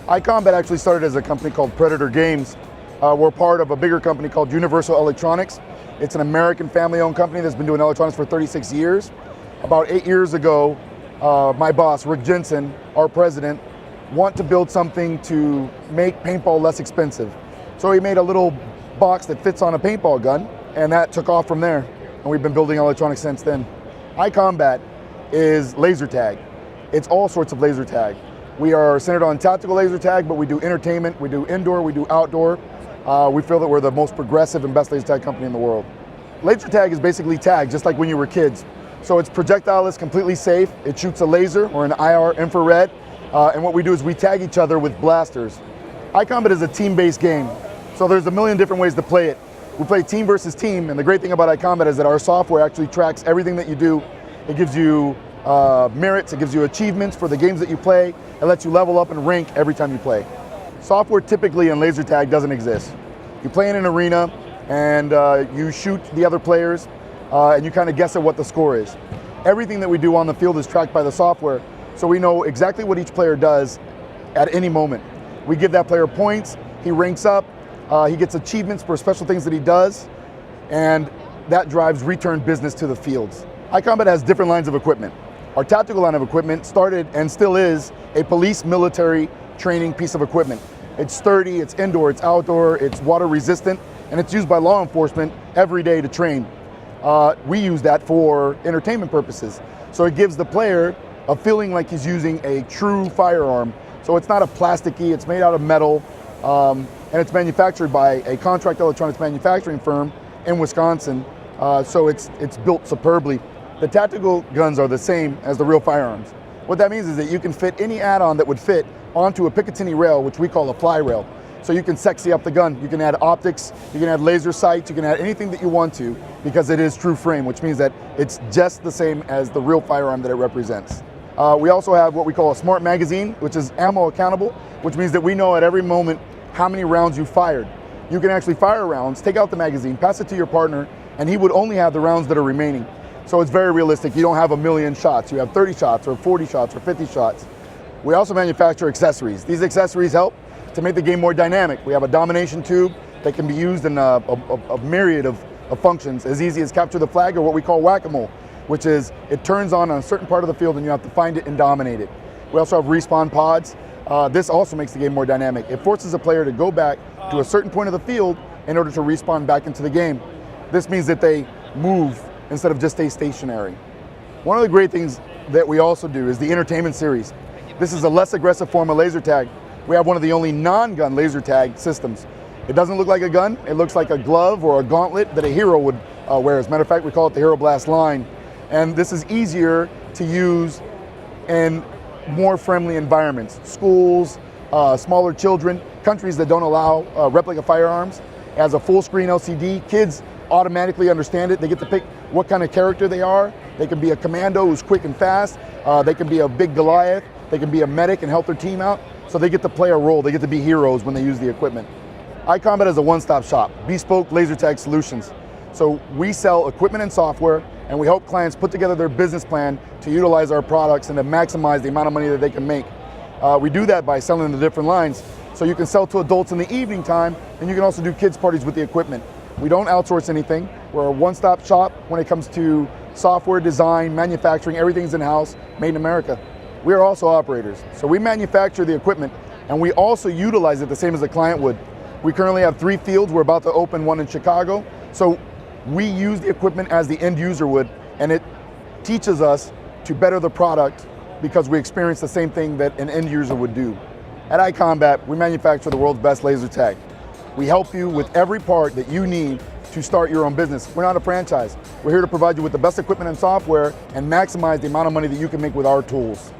ICOMBAT actually started as a company called Predator Games. We're part of a bigger company called Universal Electronics. It's an American family-owned company that's been doing electronics for 36 years. About 8 years ago, my boss, Rick Jensen, our president, wanted to build something to make paintball less expensive. So he made a little box that fits on a paintball gun, and that took off from there. And we've been building electronics since then. ICOMBAT is laser tag. It's all sorts of laser tag. We are centered on tactical laser tag, but we do entertainment, we do indoor, we do outdoor. We feel that we're the most progressive and best laser tag company in the world. Laser tag is basically tag, just like when you were kids. So it's projectile-less, completely safe. It shoots a laser or an IR infrared. And what we do is we tag each other with blasters. ICOMBAT is a team-based game. So there's a million different ways to play it. We play team versus team, and the great thing about ICOMBAT is that our software actually tracks everything that you do. It gives you merits, it gives you achievements for the games that you play. It lets you level up and rank every time you play. Software typically in laser tag doesn't exist. You play in an arena and you shoot the other players and you kind of guess at what the score is. Everything that we do on the field is tracked by the software, so we know exactly what each player does at any moment. We give that player points, he ranks up, he gets achievements for special things that he does, and that drives return business to the fields. ICOMBAT has different lines of equipment. Our tactical line of equipment started and still is a police military training piece of equipment. It's sturdy, it's indoor, it's outdoor, it's water resistant, and it's used by law enforcement every day to train. We use that for entertainment purposes. So it gives the player a feeling like he's using a true firearm. So it's not a plasticky, it's made out of metal, and it's manufactured by a contract electronics manufacturing firm in Wisconsin. So it's built superbly. The tactical guns are the same as the real firearms. What that means is that you can fit any add-on that would fit onto a Picatinny rail, which we call a fly rail. So you can sexy up the gun. You can add optics, you can add laser sights, you can add anything that you want to, because it is true frame, which means that it's just the same as the real firearm that it represents. We also have what we call a smart magazine, which is ammo accountable, which means that we know at every moment how many rounds you fired. You can actually fire rounds, take out the magazine, pass it to your partner, and he would only have the rounds that are remaining. So it's very realistic. You don't have 1,000,000 shots. You have 30 shots or 40 shots or 50 shots. We also manufacture accessories. These accessories help to make the game more dynamic. We have a domination tube that can be used in a myriad of functions, as easy as capture the flag, or what we call whack-a-mole, which is it turns on a certain part of the field and you have to find it and dominate it. We also have respawn pods. This also makes the game more dynamic. It forces a player to go back to a certain point of the field in order to respawn back into the game. This means that they move instead of just stay stationary. One of the great things that we also do is the entertainment series. This is a less aggressive form of laser tag. We have one of the only non-gun laser tag systems. It doesn't look like a gun, it looks like a glove or a gauntlet that a hero would wear. As a matter of fact, we call it the Hero Blast line. And this is easier to use in more friendly environments. Schools, smaller children, countries that don't allow replica firearms. It has a full screen LCD. Kids automatically understand it. They get to pick what kind of character they are. They can be a commando who's quick and fast. They can be a big Goliath. They can be a medic and help their team out. So they get to play a role. They get to be heroes when they use the equipment. ICOMBAT is a one-stop shop, bespoke laser tag solutions. So we sell equipment and software, and we help clients put together their business plan to utilize our products and to maximize the amount of money that they can make. We do that by selling the different lines. So you can sell to adults in the evening time, and you can also do kids parties with the equipment. We don't outsource anything. We're a one-stop shop when it comes to software, design, manufacturing. Everything's in-house, made in America. We are also operators. So we manufacture the equipment, and we also utilize it the same as a client would. We currently have 3 fields. We're about to open one in Chicago. So we use the equipment as the end user would, and it teaches us to better the product because we experience the same thing that an end user would do. At ICOMBAT, we manufacture the world's best laser tag. We help you with every part that you need to start your own business. We're not a franchise. We're here to provide you with the best equipment and software and maximize the amount of money that you can make with our tools.